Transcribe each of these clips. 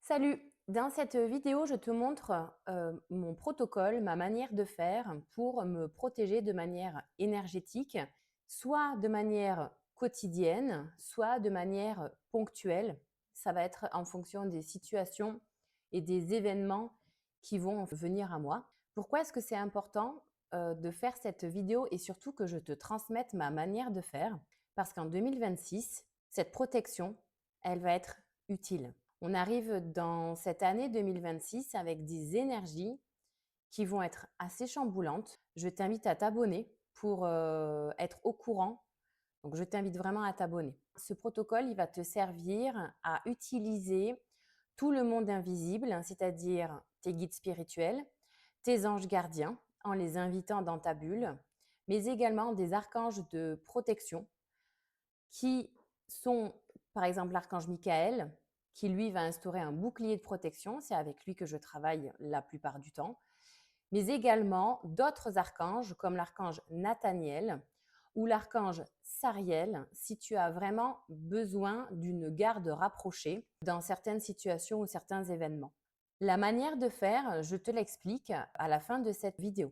Salut! Dans cette vidéo, je te montre mon protocole, ma manière de faire pour me protéger de manière énergétique, soit de manière quotidienne, soit de manière ponctuelle. Ça va être en fonction des situations et des événements qui vont venir à moi. Pourquoi est-ce que c'est important de faire cette vidéo et surtout que je te transmette ma manière de faire? Parce qu'en 2026, cette protection, elle va être utile. On arrive dans cette année 2026 avec des énergies qui vont être assez chamboulantes. Je t'invite à t'abonner pour être au courant. Donc, je t'invite vraiment à t'abonner. Ce protocole, il va te servir à utiliser tout le monde invisible, hein, c'est-à-dire tes guides spirituels, tes anges gardiens, en les invitant dans ta bulle, mais également des archanges de protection qui sont, par exemple, l'archange Michael, qui lui va instaurer un bouclier de protection. C'est avec lui que je travaille la plupart du temps. Mais également d'autres archanges comme l'archange Nathaniel ou l'archange Sariel, si tu as vraiment besoin d'une garde rapprochée dans certaines situations ou certains événements. La manière de faire, je te l'explique à la fin de cette vidéo.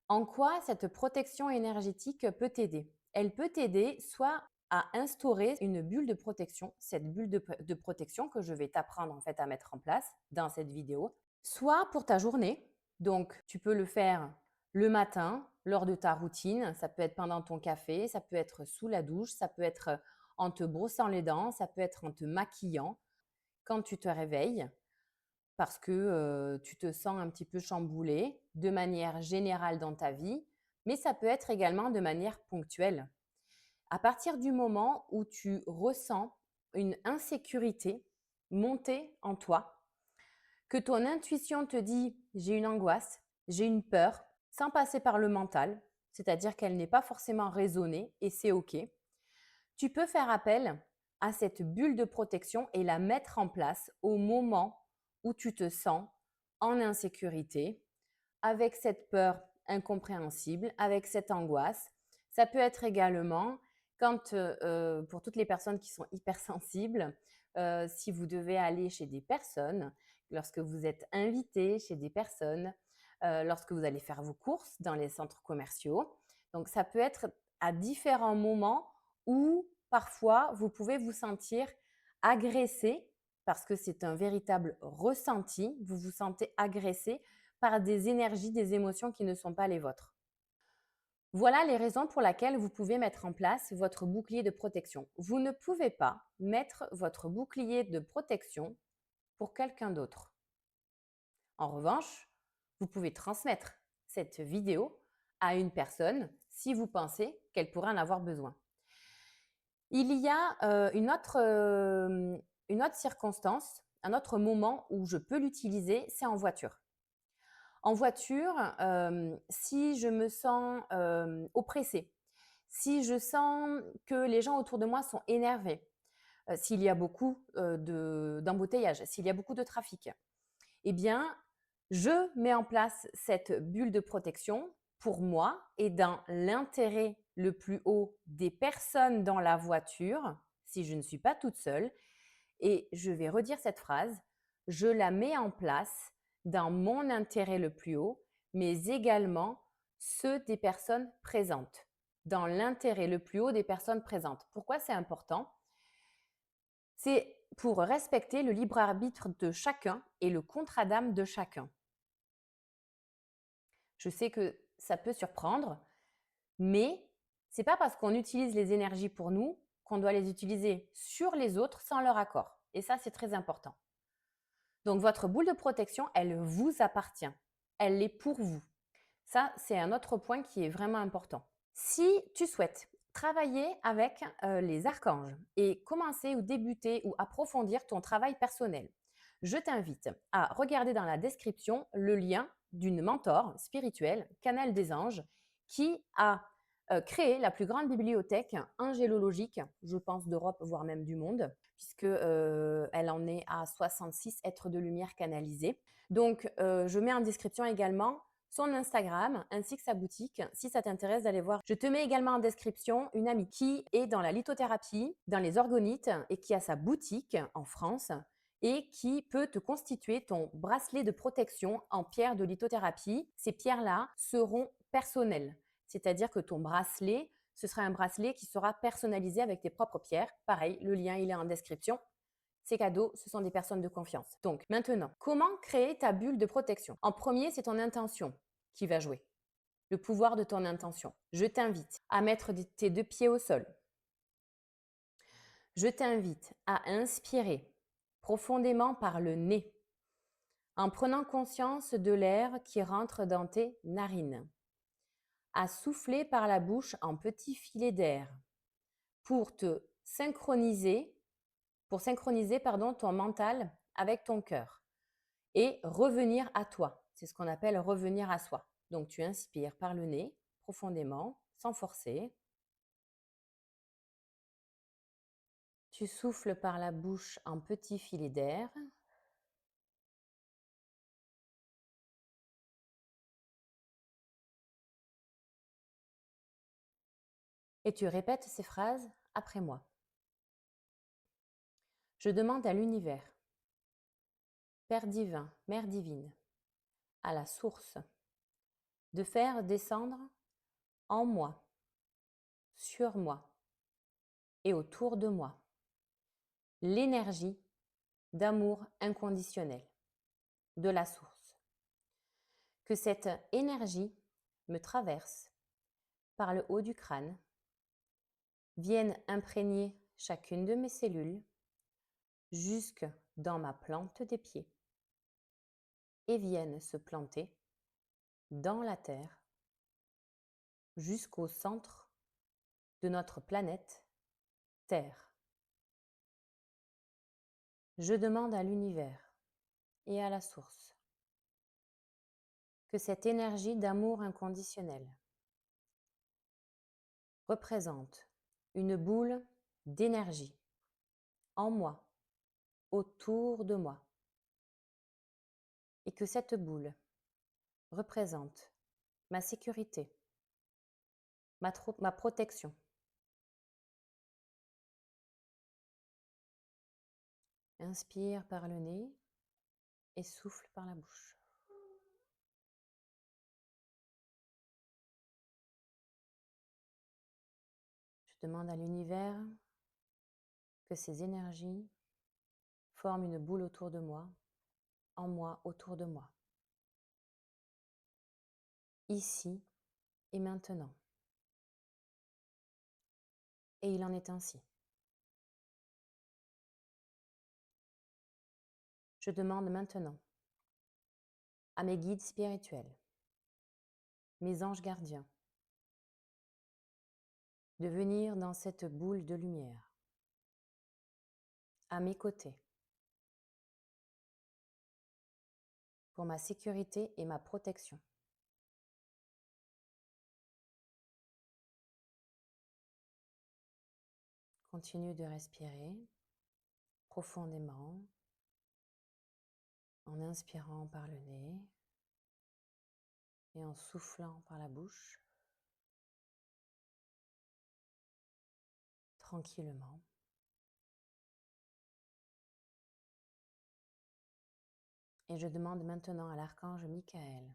En quoi cette protection énergétique peut t'aider? Elle peut t'aider soit à instaurer une bulle de protection, cette bulle de protection que je vais t'apprendre en fait à mettre en place dans cette vidéo, soit pour ta journée. Donc, tu peux le faire le matin, lors de ta routine. Ça peut être pendant ton café, ça peut être sous la douche, ça peut être en te brossant les dents, ça peut être en te maquillant, quand tu te réveilles parce que tu te sens un petit peu chamboulé de manière générale dans ta vie, mais ça peut être également de manière ponctuelle. À partir du moment où tu ressens une insécurité monter en toi, que ton intuition te dit j'ai une angoisse, j'ai une peur, sans passer par le mental, c'est-à-dire qu'elle n'est pas forcément raisonnée et c'est OK, tu peux faire appel à cette bulle de protection et la mettre en place au moment où tu te sens en insécurité, avec cette peur incompréhensible, avec cette angoisse. Ça peut être également quand, pour toutes les personnes qui sont hypersensibles, si vous devez aller chez des personnes, lorsque vous êtes invité chez des personnes, lorsque vous allez faire vos courses dans les centres commerciaux. Donc ça peut être à différents moments où parfois vous pouvez vous sentir agressé parce que c'est un véritable ressenti, vous vous sentez agressé par des énergies, des émotions qui ne sont pas les vôtres. Voilà les raisons pour lesquelles vous pouvez mettre en place votre bouclier de protection. Vous ne pouvez pas mettre votre bouclier de protection pour quelqu'un d'autre. En revanche, vous pouvez transmettre cette vidéo à une personne si vous pensez qu'elle pourrait en avoir besoin. Il y a une autre circonstance, un autre moment où je peux l'utiliser, c'est en voiture. En voiture, si je me sens oppressée, si je sens que les gens autour de moi sont énervés, s'il y a beaucoup d'embouteillages, s'il y a beaucoup de trafic, eh bien, je mets en place cette bulle de protection pour moi et dans l'intérêt le plus haut des personnes dans la voiture, si je ne suis pas toute seule. Et je vais redire cette phrase, je la mets en place dans mon intérêt le plus haut, mais également ceux des personnes présentes, dans l'intérêt le plus haut des personnes présentes. Pourquoi c'est important? C'est pour respecter le libre arbitre de chacun et le contrat d'âme de chacun. Je sais que ça peut surprendre, mais c'est pas parce qu'on utilise les énergies pour nous qu'on doit les utiliser sur les autres sans leur accord. Et ça, c'est très important. Donc, votre boule de protection, elle vous appartient. Elle est pour vous. Ça, c'est un autre point qui est vraiment important. Si tu souhaites travailler avec les archanges et commencer ou débuter ou approfondir ton travail personnel, je t'invite à regarder dans la description le lien d'une mentor spirituelle, Canal des Anges, qui a créé la plus grande bibliothèque angélologique, je pense, d'Europe, voire même du monde, puisque elle en est à 66 êtres de lumière canalisés. Donc, je mets en description également son Instagram ainsi que sa boutique si ça t'intéresse d'aller voir. Je te mets également en description une amie qui est dans la lithothérapie, dans les orgonites et qui a sa boutique en France et qui peut te constituer ton bracelet de protection en pierre de lithothérapie. Ces pierres-là seront personnelles, c'est-à-dire que ton bracelet, ce sera un bracelet qui sera personnalisé avec tes propres pierres. Pareil, le lien, il est en description. C'est cadeau, ce sont des personnes de confiance. Donc maintenant, comment créer ta bulle de protection? En premier, c'est ton intention qui va jouer. Le pouvoir de ton intention. Je t'invite à mettre tes 2 pieds au sol. Je t'invite à inspirer profondément par le nez, en prenant conscience de l'air qui rentre dans tes narines. À souffler par la bouche en petits filets d'air pour te synchroniser, ton mental avec ton cœur et revenir à toi. C'est ce qu'on appelle revenir à soi. Donc tu inspires par le nez profondément, sans forcer. Tu souffles par la bouche en petits filets d'air. Et tu répètes ces phrases après moi. Je demande à l'univers, Père divin, Mère divine, à la source, de faire descendre en moi, sur moi et autour de moi l'énergie d'amour inconditionnel de la source. Que cette énergie me traverse par le haut du crâne, vienne imprégner chacune de mes cellules jusque dans ma plante des pieds et vienne se planter dans la terre jusqu'au centre de notre planète Terre. Je demande à l'univers et à la source que cette énergie d'amour inconditionnel représente une boule d'énergie en moi, autour de moi, et que cette boule représente ma sécurité, ma protection. Inspire par le nez et souffle par la bouche. Je demande à l'univers que ces énergies forment une boule autour de moi, en moi, autour de moi. Ici et maintenant. Et il en est ainsi. Je demande maintenant à mes guides spirituels, mes anges gardiens, de venir dans cette boule de lumière, à mes côtés, pour ma sécurité et ma protection. Continue de respirer profondément en inspirant par le nez et en soufflant par la bouche, tranquillement. Et je demande maintenant à l'archange Michael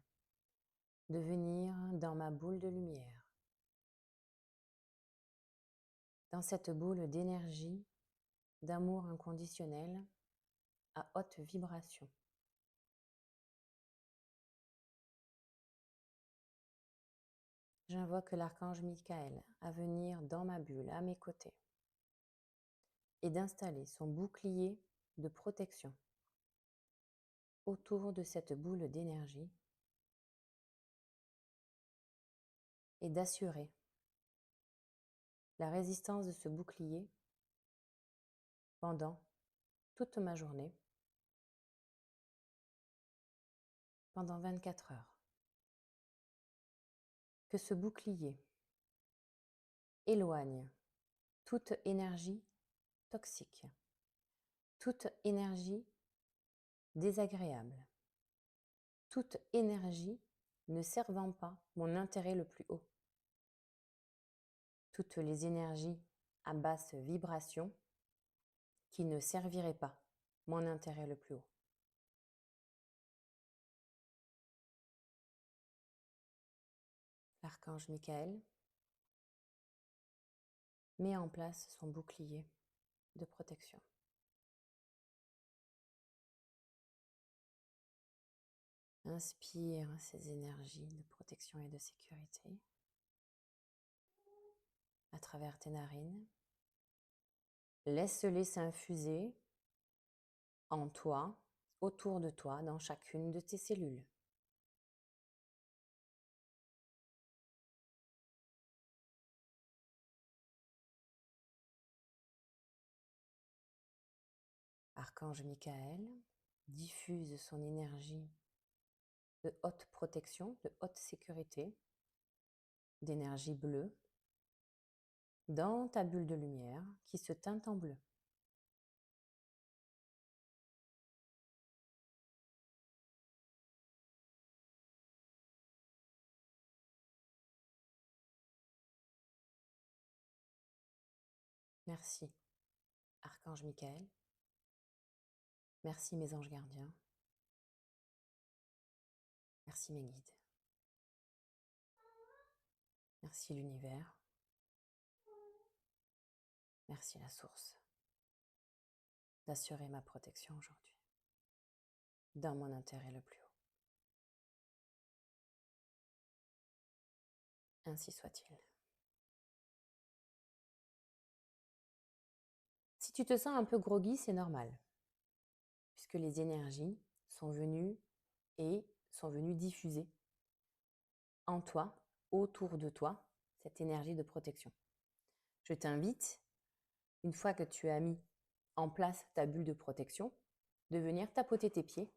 de venir dans ma boule de lumière, dans cette boule d'énergie, d'amour inconditionnel à haute vibration. J'invoque l'archange Michael à venir dans ma bulle, à mes côtés, et d'installer son bouclier de protection autour de cette boule d'énergie et d'assurer la résistance de ce bouclier pendant toute ma journée, pendant 24 heures. Que ce bouclier éloigne toute énergie toxique, toute énergie désagréable, toute énergie ne servant pas mon intérêt le plus haut, toutes les énergies à basse vibration qui ne serviraient pas mon intérêt le plus haut. L'archange Michael met en place son bouclier de protection. Inspire ces énergies de protection et de sécurité à travers tes narines. Laisse-les s'infuser en toi, autour de toi, dans chacune de tes cellules. Archange Michael diffuse son énergie de haute protection, de haute sécurité, d'énergie bleue, dans ta bulle de lumière qui se teinte en bleu. Merci, Archange Michael. Merci, mes anges gardiens. Merci, mes guides. Merci, l'univers. Merci, la source, d'assurer ma protection aujourd'hui, dans mon intérêt le plus haut. Ainsi soit-il. Si tu te sens un peu groggy, c'est normal, puisque les énergies sont venues diffuser en toi, autour de toi, cette énergie de protection. Je t'invite, une fois que tu as mis en place ta bulle de protection, de venir tapoter tes pieds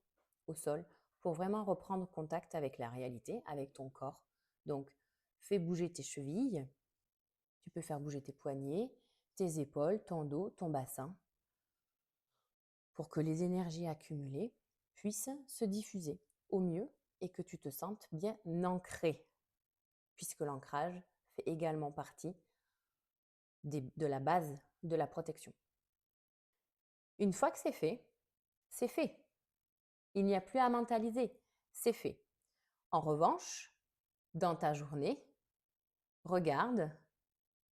au sol pour vraiment reprendre contact avec la réalité, avec ton corps. Donc, fais bouger tes chevilles, tu peux faire bouger tes poignets, tes épaules, ton dos, ton bassin, pour que les énergies accumulées puissent se diffuser au mieux et que tu te sentes bien ancré, puisque l'ancrage fait également partie de la base de la protection. Une fois que c'est fait, c'est fait. Il n'y a plus à mentaliser, c'est fait. En revanche, dans ta journée, regarde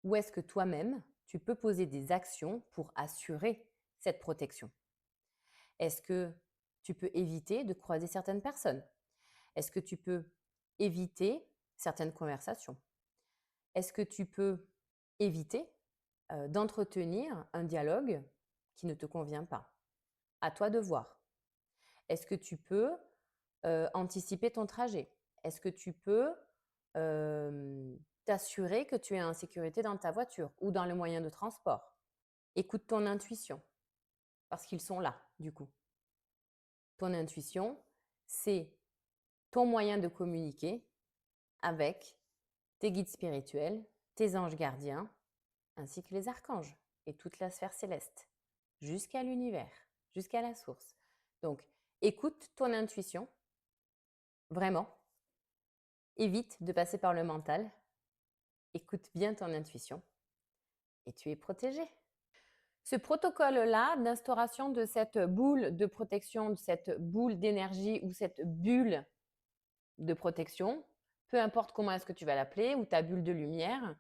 où est-ce que toi-même, tu peux poser des actions pour assurer cette protection. Est-ce que tu peux éviter de croiser certaines personnes? Est-ce que tu peux éviter certaines conversations? Est-ce que tu peux éviter d'entretenir un dialogue qui ne te convient pas? À toi de voir. Est-ce que tu peux anticiper ton trajet? Est-ce que tu peux t'assurer que tu es en sécurité dans ta voiture ou dans le moyen de transport? Écoute ton intuition, parce qu'ils sont là, du coup. Ton intuition, c'est ton moyen de communiquer avec tes guides spirituels, tes anges gardiens, ainsi que les archanges et toute la sphère céleste, jusqu'à l'univers, jusqu'à la source. Donc, écoute ton intuition, vraiment. Évite de passer par le mental. Écoute bien ton intuition et tu es protégé. Ce protocole-là d'instauration de cette boule de protection, de cette boule d'énergie ou cette bulle de protection, peu importe comment est-ce que tu vas l'appeler, ou ta bulle de lumière,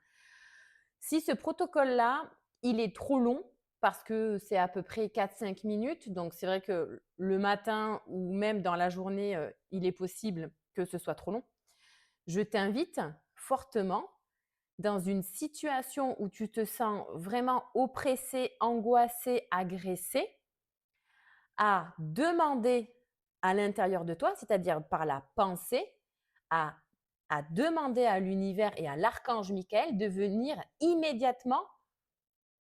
si ce protocole-là, il est trop long, parce que c'est à peu près 4-5 minutes, donc c'est vrai que le matin ou même dans la journée, il est possible que ce soit trop long, je t'invite fortement, dans une situation où tu te sens vraiment oppressé, angoissé, agressé, à demander à l'intérieur de toi, c'est-à-dire par la pensée, à, à demander à l'univers et à l'archange Michael de venir immédiatement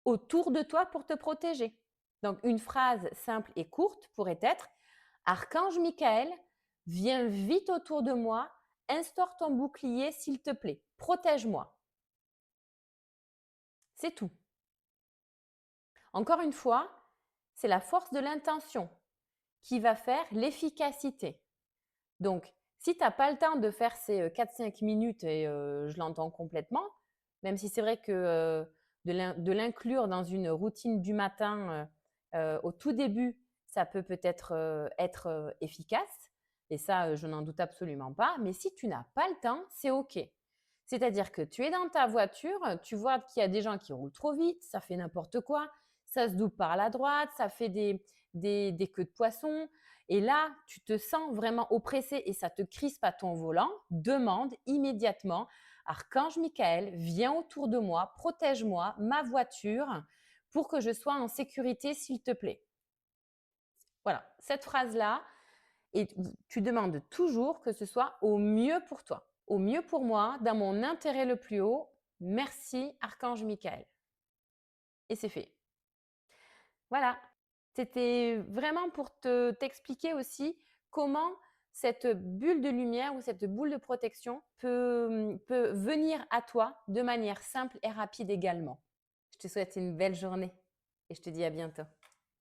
autour de toi pour te protéger. Donc, une phrase simple et courte pourrait être « Archange Michael, viens vite autour de moi, instaure ton bouclier s'il te plaît, protège-moi. » C'est tout. Encore une fois, c'est la force de l'intention qui va faire l'efficacité. Donc, si tu n'as pas le temps de faire ces 4-5 minutes, et je l'entends complètement, même si c'est vrai que de l'inclure dans une routine du matin au tout début, ça peut peut-être être efficace, et ça, je n'en doute absolument pas. Mais si tu n'as pas le temps, c'est OK. C'est-à-dire que tu es dans ta voiture, tu vois qu'il y a des gens qui roulent trop vite, ça fait n'importe quoi, ça se double par la droite, ça fait des queues de poisson. Et là, tu te sens vraiment oppressé et ça te crispe à ton volant. Demande immédiatement: Archange Michael, viens autour de moi, protège-moi, ma voiture, pour que je sois en sécurité, s'il te plaît. Voilà, cette phrase-là, et tu demandes toujours que ce soit au mieux pour toi, au mieux pour moi, dans mon intérêt le plus haut. Merci, Archange Michael. Et c'est fait. Voilà, c'était vraiment pour t'expliquer aussi comment cette bulle de lumière ou cette boule de protection peut venir à toi de manière simple et rapide également. Je te souhaite une belle journée et je te dis à bientôt.